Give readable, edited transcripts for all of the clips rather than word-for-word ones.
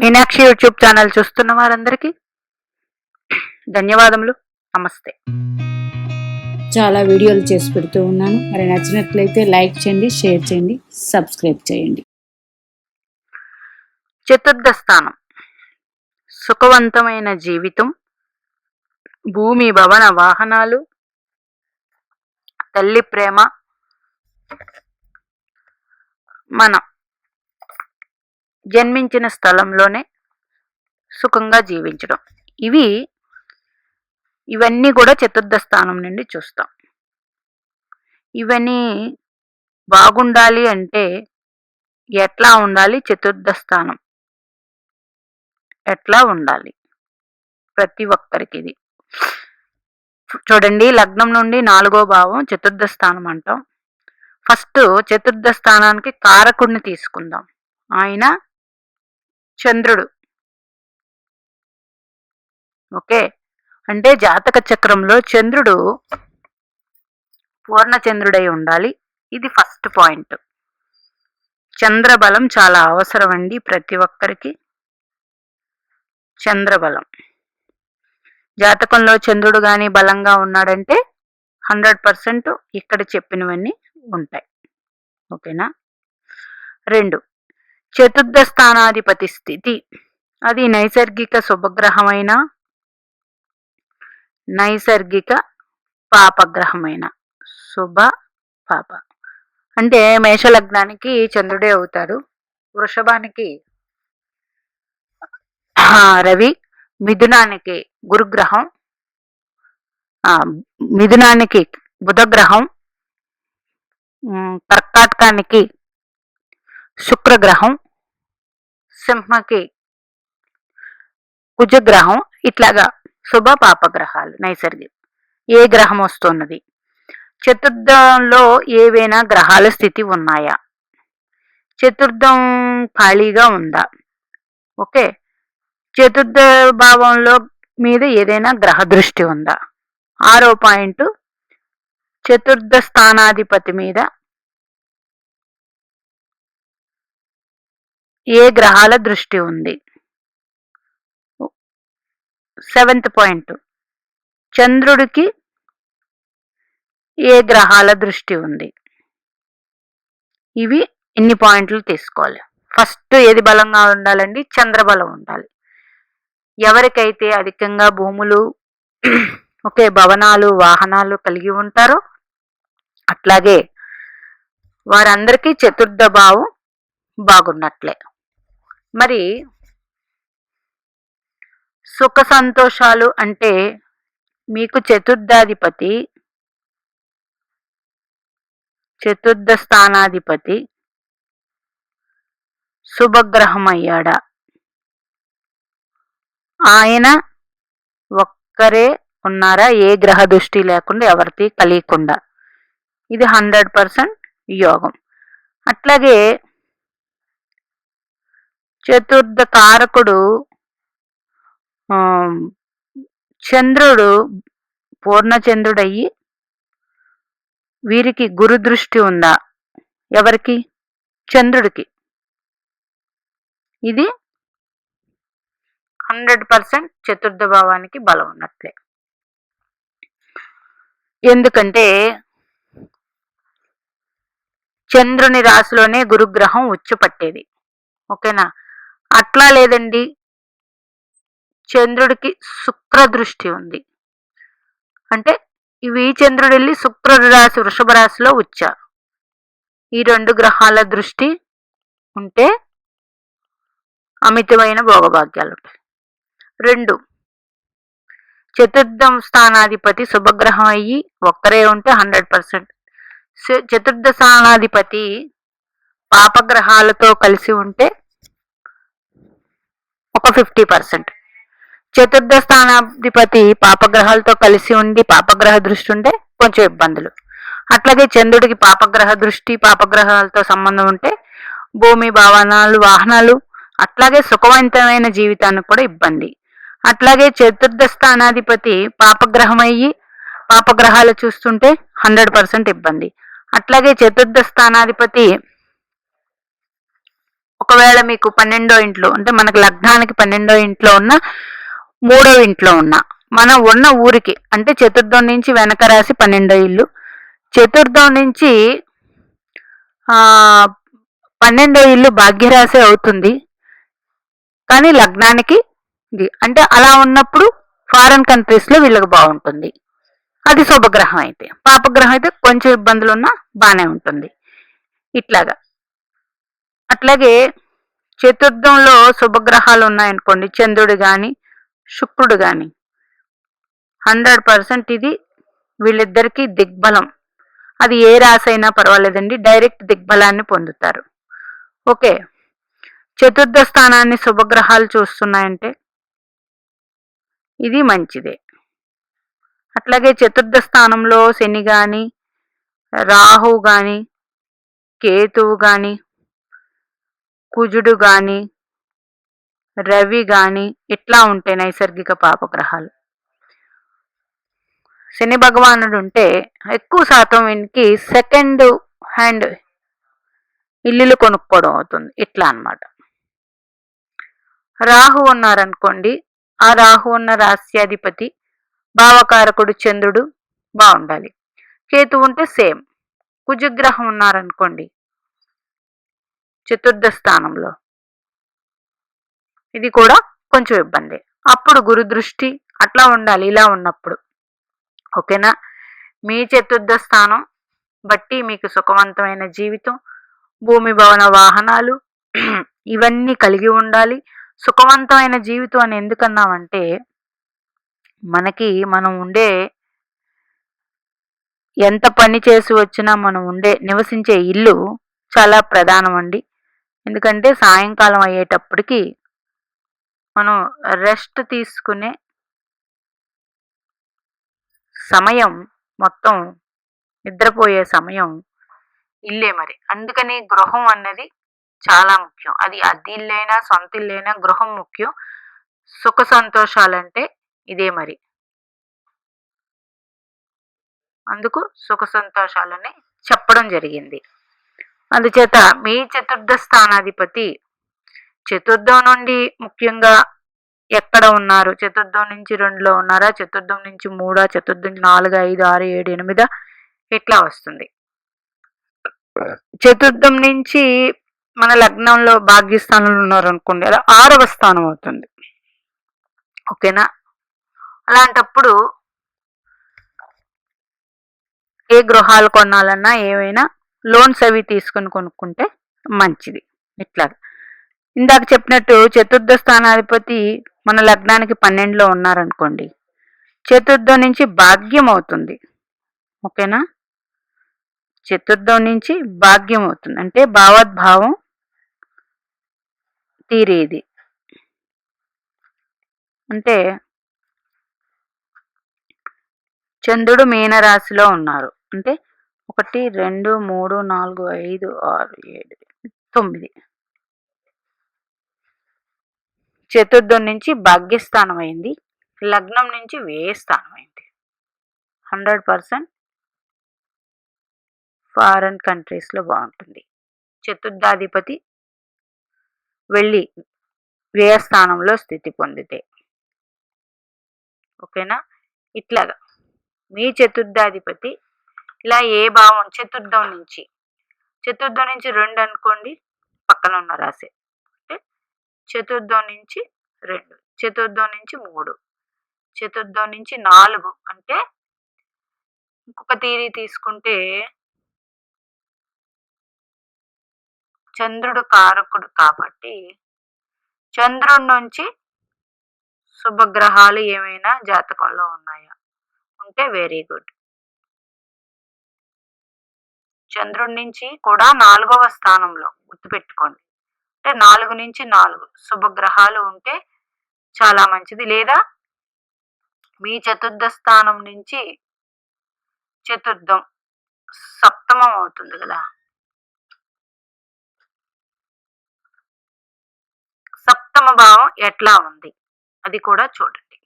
Meenakshi YouTube channel చూస్తున్న వారందరికీ ధన్యవాదములు. నమస్తే. చాలా వీడియోలు చేసి పెడుతూ ఉన్నాను. మరి నచ్చినట్లయితే లైక్ చేయండి, షేర్ చేయండి, సబ్స్క్రైబ్ చేయండి. చతుర్థ స్థానం సుఖవంతమైన జీవితం, భూమి భవన వాహనాలు, తల్లి ప్రేమ, మనం జన్మించిన స్థలంలోనే సుఖంగా జీవించడం. ఇవన్నీ కూడా చతుర్థ స్థానం నుండి చూస్తాం. ఇవన్నీ బాగుండాలి అంటే ఎట్లా ఉండాలి? చతుర్థ స్థానం ఎట్లా ఉండాలి ప్రతి ఒక్కరికి? ఇది చూడండి, లగ్నం నుండి 4వ భావం చతుర్థ స్థానం అంటాం. ఫస్ట్ చతుర్థ స్థానానికి కారకుడిని తీసుకుందాం. ఆయన చంద్రుడు. ఓకే, అంటే జాతక చక్రంలో చంద్రుడు పూర్ణచంద్రుడై ఉండాలి. ఇది ఫస్ట్ పాయింట్. చంద్రబలం చాలా అవసరం అండి ప్రతి ఒక్కరికి. చంద్రబలం జాతకంలో చంద్రుడు కానీ బలంగా ఉన్నాడంటే 100% ఇక్కడ చెప్పినవన్నీ ఉంటాయి. ఓకేనా? 2, చతుర్థ స్థానాధిపతి స్థితి. అది నైసర్గిక శుభగ్రహమైన నైసర్గిక పాపగ్రహమైన. శుభ పాప అంటే మేషలగ్నానికి చంద్రుడే అవుతారు, వృషభానికి రవి, మిథునానికి గురుగ్రహం, మిథునానికి బుధగ్రహం, కర్కాటకానికి శుక్రగ్రహం, సింహకి కుజగ్రహం. ఇట్లాగా శుభ పాపగ్రహాలు నైసర్గిక. ఏ గ్రహం వస్తున్నది? చతుర్థంలో ఏవైనా గ్రహాల స్థితి ఉన్నాయా? చతుర్థం ఖాళీగా ఉందా? ఓకే, చతుర్థ భావంలో మీద ఏదైనా గ్రహ దృష్టి ఉందా? 6వ పాయింట్, చతుర్థ స్థానాధిపతి మీద ఏ గ్రహాల దృష్టి ఉంది? 7th పాయింట్, చంద్రుడికి ఏ గ్రహాల దృష్టి ఉంది? ఇవి ఇన్ని పాయింట్లు తీసుకోవాలి. ఫస్ట్ ఏది బలంగా ఉండాలండి? చంద్రబలం ఉండాలి. ఎవరికైతే అధికంగా భూములు, ఓకే, భవనాలు, వాహనాలు కలిగి ఉంటారో అట్లాగే వారందరికీ చతుర్థ భావం బాగున్నట్లే. మరి సుఖ సంతోషాలు అంటే మీకు చతుర్థాధిపతి, చతుర్థ స్థానాధిపతి శుభగ్రహం అయ్యాడా? ఆయన ఒక్కరే ఉన్నారా? ఏ గ్రహ దృష్టి లేకుండా, ఎవరికి కలియకుండా. ఇది 100% యోగం. అట్లాగే చతుర్థ కారకుడు చంద్రుడు పూర్ణచంద్రుడయ్యి వీరికి గురు దృష్టి ఉందా? ఎవరికి? చంద్రుడికి. ఇది 100% చతుర్థ భావానికి బలం ఉన్నట్లే. ఎందుకంటే చంద్రుని రాశిలోనే గురుగ్రహం ఉచ్చు పట్టేది. ఓకేనా? అట్లా లేదండి, చంద్రుడికి శుక్ర దృష్టి ఉంది అంటే ఇవి చంద్రుడు వెళ్ళి శుక్రుడి రాశి వృషభ రాశిలో ఉచ్చ. ఈ 2 గ్రహాల దృష్టి ఉంటే అమితమైన భోగభాగ్యాలు ఉంటాయి. 2, చతుర్థం స్థానాధిపతి శుభగ్రహం అయ్యి ఒక్కరే ఉంటే 100%. చతుర్థ స్థానాధిపతి పాపగ్రహాలతో కలిసి ఉంటే ఒక 50%. చతుర్థ స్థానాధిపతి పాపగ్రహాలతో కలిసి ఉండి పాపగ్రహ దృష్టి ఉంటే కొంచెం ఇబ్బందులు. అట్లాగే చంద్రుడికి పాపగ్రహ దృష్టి, పాపగ్రహాలతో సంబంధం ఉంటే భూమి, భవనాలు, వాహనాలు, అట్లాగే సుఖవంతమైన జీవితానికి కూడా ఇబ్బంది. అట్లాగే చతుర్థ స్థానాధిపతి పాపగ్రహం అయ్యి పాపగ్రహాలు చూస్తుంటే 100% ఇబ్బంది. అట్లాగే చతుర్థ స్థానాధిపతి ఒక ఒకవేళ మీకు 12వ ఇంట్లో అంటే మనకు లగ్నానికి 12వ ఇంట్లో ఉన్న 3వ ఇంట్లో ఉన్న మనం ఉన్న ఊరికి అంటే చతుర్థం నుంచి వెనక రాసి 12వ ఇల్లు, చతుర్థం నుంచి 12వ ఇల్లు భాగ్యరాశి అవుతుంది. కానీ లగ్నానికి ఇది అంటే అలా ఉన్నప్పుడు ఫారెన్ కంట్రీస్లో వీళ్ళకి బాగుంటుంది. అది శుభగ్రహం అయితే. పాపగ్రహం అయితే కొంచెం ఇబ్బందులు ఉన్నా బాగానే ఉంటుంది. ఇట్లాగా. అట్లాగే చతుర్థంలో శుభగ్రహాలు ఉన్నాయనుకోండి, చంద్రుడు కానీ శుక్రుడు కానీ 100% ఇది వీళ్ళిద్దరికీ దిగ్బలం. అది ఏ రాశి అయినా పర్వాలేదండి, డైరెక్ట్ దిగ్బలాన్ని పొందుతారు. ఓకే, చతుర్థ స్థానాన్ని శుభగ్రహాలు చూస్తున్నాయంటే ఇది మంచిదే. అట్లాగే చతుర్థ స్థానంలో శని కానీ, రాహు కానీ, కేతువు కానీ, కుజుడు కానీ, రవి కానీ ఇట్లా ఉంటాయి నైసర్గిక పాపగ్రహాలు. శని భగవానుడు ఉంటే ఎక్కువ శాతం వీనికి సెకండ్ హ్యాండ్ ఇల్లులు కొనుక్కోవడం అవుతుంది. ఇట్లా అన్నమాట. రాహు ఉన్నారనుకోండి, ఆ రాహు ఉన్న రాస్యాధిపతి భావకారకుడు చంద్రుడు బాగుండాలి. కేతు ఉంటే సేమ్. కుజగ్రహం ఉన్నారనుకోండి చతుర్థ స్థానంలో, ఇది కూడా కొంచెం ఇబ్బంది. అప్పుడు గురు దృష్టి అట్లా ఉండాలి ఇలా ఉన్నప్పుడు. ఓకేనా, మీ చతుర్థ స్థానం బట్టి మీకు సుఖవంతమైన జీవితం, భూమి భవన వాహనాలు ఇవన్నీ కలిగి ఉండాలి. సుఖవంతమైన జీవితం అని ఎందుకన్నామంటే మనకి మనం ఉండే ఎంత పని చేసి వచ్చినా మనం నివసించే ఇల్లు చాలా ప్రధానం అండి. ఎందుకంటే సాయంకాలం అయ్యేటప్పటికి మనం రెస్ట్ తీసుకునే సమయం, మొత్తం నిద్రపోయే సమయం ఇల్లే మరి. అందుకని గృహం అన్నది చాలా ముఖ్యం. అది అద్దె ఇల్లైనా సొంత ఇల్లైనా గృహం ముఖ్యం. సుఖ సంతోషాలంటే ఇదే మరి. అందుకు సుఖ సంతోషాలని చెప్పడం జరిగింది. అందుచేత మీ చతుర్థ స్థానాధిపతి చతుర్థం నుండి ముఖ్యంగా ఎక్కడ ఉన్నారు, చతుర్థం నుంచి 2లో ఉన్నారా, చతుర్థం నుంచి 3, చతుర్థం 4, 5, 6, 7, 8 ఇట్లా వస్తుంది. చతుర్థం నుంచి మన లగ్నంలో భాగ్యస్థానంలో ఉన్నారు అనుకోండి, అలా 6వ స్థానం అవుతుంది. ఓకేనా, అలాంటప్పుడు ఏ గృహాలు కొనాలన్నా ఏమైనా లోన్స్ అవి తీసుకొని కొనుక్కుంటే మంచిది. ఇట్లా ఇందాక చెప్పినట్టు చతుర్థ స్థానాధిపతి మన లగ్నానికి 12లో ఉన్నారనుకోండి, చతుర్థం నుంచి భాగ్యం అవుతుంది. ఓకేనా, చతుర్థం నుంచి భాగ్యం అవుతుంది అంటే భావోద్భావం తీరేది. అంటే చంద్రుడు మీనరాశిలో ఉన్నారు అంటే 1, 2, 3, 4, 5, 6, 7, 9 చతుర్థం నుంచి భాగ్యస్థానం అయింది, లగ్నం నుంచి వ్యయస్థానం అయింది. 100% ఫారెన్ కంట్రీస్లో బాగుంటుంది. చతుర్థాధిపతి వెళ్ళి వ్యయస్థానంలో స్థితి పొందితే. ఓకేనా, ఇట్లాగా మీ చతుర్థాధిపతి ఇలా ఏ భావం చతుర్థం నుంచి 2 అనుకోండి, పక్కన ఉన్న రాశి అంటే చతుర్థం నుంచి 2, చతుర్థం నుంచి 3, చతుర్థం నుంచి 4 అంటే ఇంకొక తీరి తీసుకుంటే చంద్రుడు కారకుడు కాబట్టి చంద్రుడి నుంచి శుభగ్రహాలు ఏమైనా జాతకంలో ఉన్నాయా ఉంటే వెరీ గుడ్. చంద్రుడి నుంచి కూడా 4వ స్థానంలో గుర్తుపెట్టుకోండి, అంటే 4 నుంచి 4 శుభగ్రహాలు ఉంటే చాలా మంచిది. లేదా మీ చతుర్థ స్థానం నుంచి చతుర్థం సప్తమం అవుతుంది కదా, సప్తమ భావం ఎట్లా ఉంది అది కూడా చూడండి.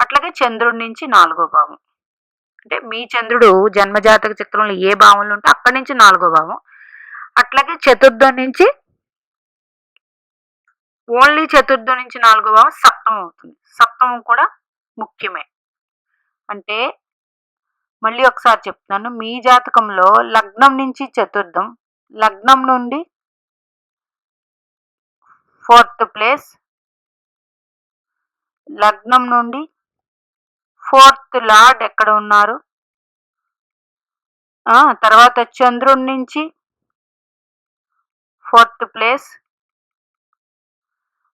అట్లాగే చంద్రుడి నుంచి 4వ భావం అంటే మీ చంద్రుడు జన్మజాతక చక్రంలో ఏ భావంలో ఉంటే అక్కడి నుంచి 4వ భావం. అట్లాగే చతుర్థం నుంచి ఓన్లీ చతుర్థం నుంచి 4వ భావం సప్తమం అవుతుంది. సప్తమం కూడా ముఖ్యమే. అంటే మళ్ళీ ఒకసారి చెప్తున్నాను, మీ జాతకంలో లగ్నం నుంచి చతుర్థం, లగ్నం నుండి 4th ప్లేస్, లగ్నం నుండి 4th లార్డ్ ఎక్కడ ఉన్నారు, తర్వాత చంద్రుడి నుంచి 4th ప్లేస్,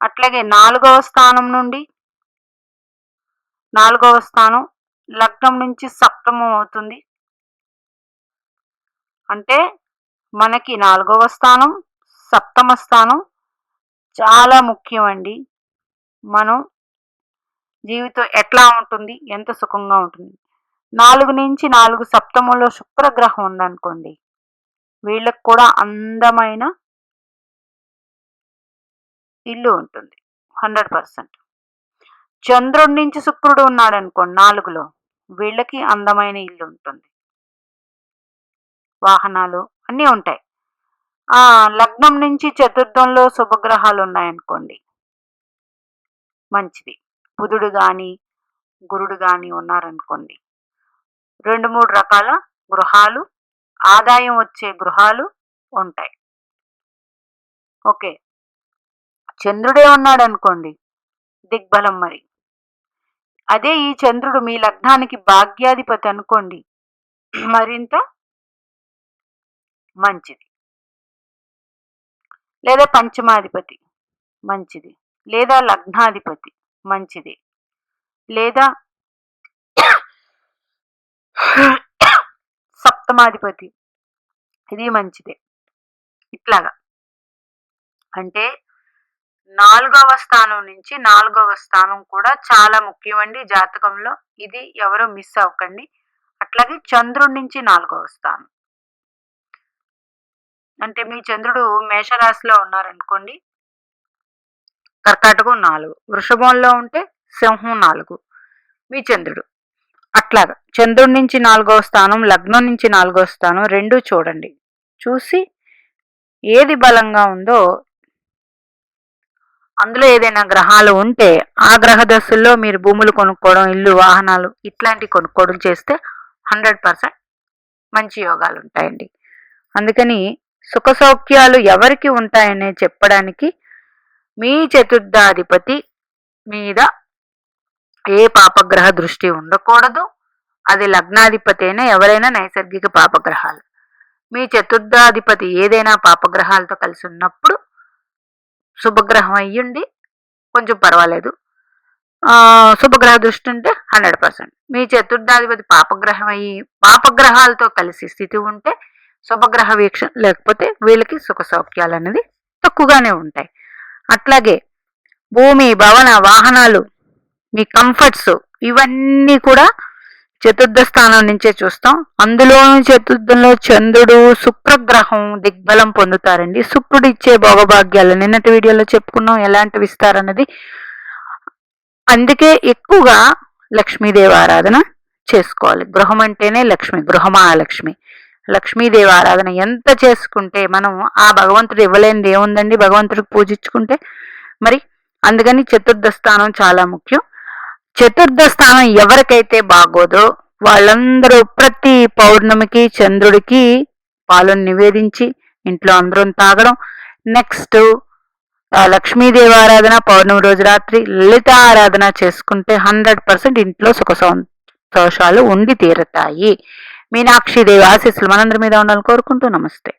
అట్లాగే 4వ స్థానం నుండి 4వ స్థానం లగ్నం నుంచి సప్తమం అవుతుంది. అంటే మనకి 4వ స్థానం, సప్తమ స్థానం చాలా ముఖ్యం అండి. మనం జీవితం ఎట్లా ఉంటుంది, ఎంత సుఖంగా ఉంటుంది. 4 నుంచి 4 సప్తమంలో శుక్రగ్రహం ఉందనుకోండి, వీళ్ళకి కూడా అందమైన ఇల్లు ఉంటుంది 100%. చంద్రుడి నుంచి శుక్రుడు ఉన్నాడు అనుకోండి 4లో, వీళ్ళకి అందమైన ఇల్లు ఉంటుంది, వాహనాలు అన్నీ ఉంటాయి. లగ్నం నుంచి చతుర్థంలో శుభగ్రహాలు ఉన్నాయనుకోండి, మంచిది. బుధుడు కానీ గురుడు కానీ ఉన్నారనుకోండి, 2-3 రకాల గృహాలు, ఆదాయం వచ్చే గృహాలు ఉంటాయి. ఓకే, చంద్రుడే ఉన్నాడు అనుకోండి, దిగ్బలం. మరి అదే ఈ చంద్రుడు మీ లగ్నానికి భాగ్యాధిపతి అనుకోండి, మరింత మంచిది. లేదా పంచమాధిపతి మంచిది, లేదా లగ్నాధిపతి మంచిది, లేదా సప్తమాధిపతి, ఇది మంచిదే. ఇట్లాగా అంటే 4వ స్థానం నుంచి 4వ స్థానం కూడా చాలా ముఖ్యమండి జాతకంలో. ఇది ఎవరు మిస్ అవ్వకండి. అట్లాగే చంద్రుడి నుంచి 4వ స్థానం, అంటే మీ చంద్రుడు మేషరాశిలో ఉన్నారనుకోండి, కర్కాటకం 4, వృషభంలో ఉంటే సింహం 4 మీ చంద్రుడు. అట్లాగా చంద్రుడి నుంచి 4వ స్థానం, లగ్నం నుంచి 4వ స్థానం రెండు చూడండి. చూసి ఏది బలంగా ఉందో, అందులో ఏదైనా గ్రహాలు ఉంటే ఆ గ్రహ దశల్లో మీరు భూములు కొనుక్కోవడం, ఇల్లు, వాహనాలు ఇట్లాంటివి కొనుక్కోవడం చేస్తే 100% మంచి యోగాలు ఉంటాయండి. అందుకని సుఖ సౌఖ్యాలు ఎవరికి ఉంటాయనే చెప్పడానికి మీ చతుర్థాధిపతి మీద ఏ పాపగ్రహ దృష్టి ఉండకూడదు. అది లగ్నాధిపతి అయినా ఎవరైనా నైసర్గిక పాపగ్రహాలు. మీ చతుర్థాధిపతి ఏదైనా పాపగ్రహాలతో కలిసి ఉన్నప్పుడు శుభగ్రహం అయ్యుండి కొంచెం పర్వాలేదు, శుభగ్రహ దృష్టి ఉంటే 100%. మీ చతుర్థాధిపతి పాపగ్రహం అయ్యి పాపగ్రహాలతో కలిసి స్థితి ఉంటే, శుభగ్రహ వీక్షణ లేకపోతే వీళ్ళకి సుఖ సౌఖ్యాలు అనేది తక్కువగానే ఉంటాయి. అట్లాగే భూమి, భవన, వాహనాలు, మీ కంఫర్ట్స్ ఇవన్నీ కూడా చతుర్థ స్థానం నుంచే చూస్తాం. అందులోనూ చతుర్థంలో చంద్రుడు, శుక్రగ్రహం దిగ్బలం పొందుతారండి. శుక్రుడు ఇచ్చే భోగభాగ్యాలు నిన్నటి వీడియోలో చెప్పుకున్నాం ఎలాంటివి ఇస్తారన్నది. అందుకే ఎక్కువగా లక్ష్మీదేవి ఆరాధన చేసుకోవాలి. గృహం అంటేనే లక్ష్మి, గృహమహాలక్ష్మి. లక్ష్మీదేవి ఆరాధన ఎంత చేసుకుంటే మనం ఆ భగవంతుడు ఇవ్వలేనిది ఏముందండి, భగవంతుడికి పూజించుకుంటే. మరి అందుకని చతుర్థ స్థానం చాలా ముఖ్యం. చతుర్థ స్థానం ఎవరికైతే బాగోదో వాళ్ళందరూ ప్రతి పౌర్ణమికి చంద్రుడికి పాలను నివేదించి ఇంట్లో అందరం తాగడం. నెక్స్ట్ లక్ష్మీదేవి ఆరాధన పౌర్ణమి రోజు రాత్రి, లలిత ఆరాధన చేసుకుంటే 100% ఇంట్లో సుఖ సంతోషాలు ఉండి తీరతాయి. మీనాక్షిదేవి ఆశీస్సులు మనందరి మీద ఉండాలని కోరుకుంటూ నమస్తే.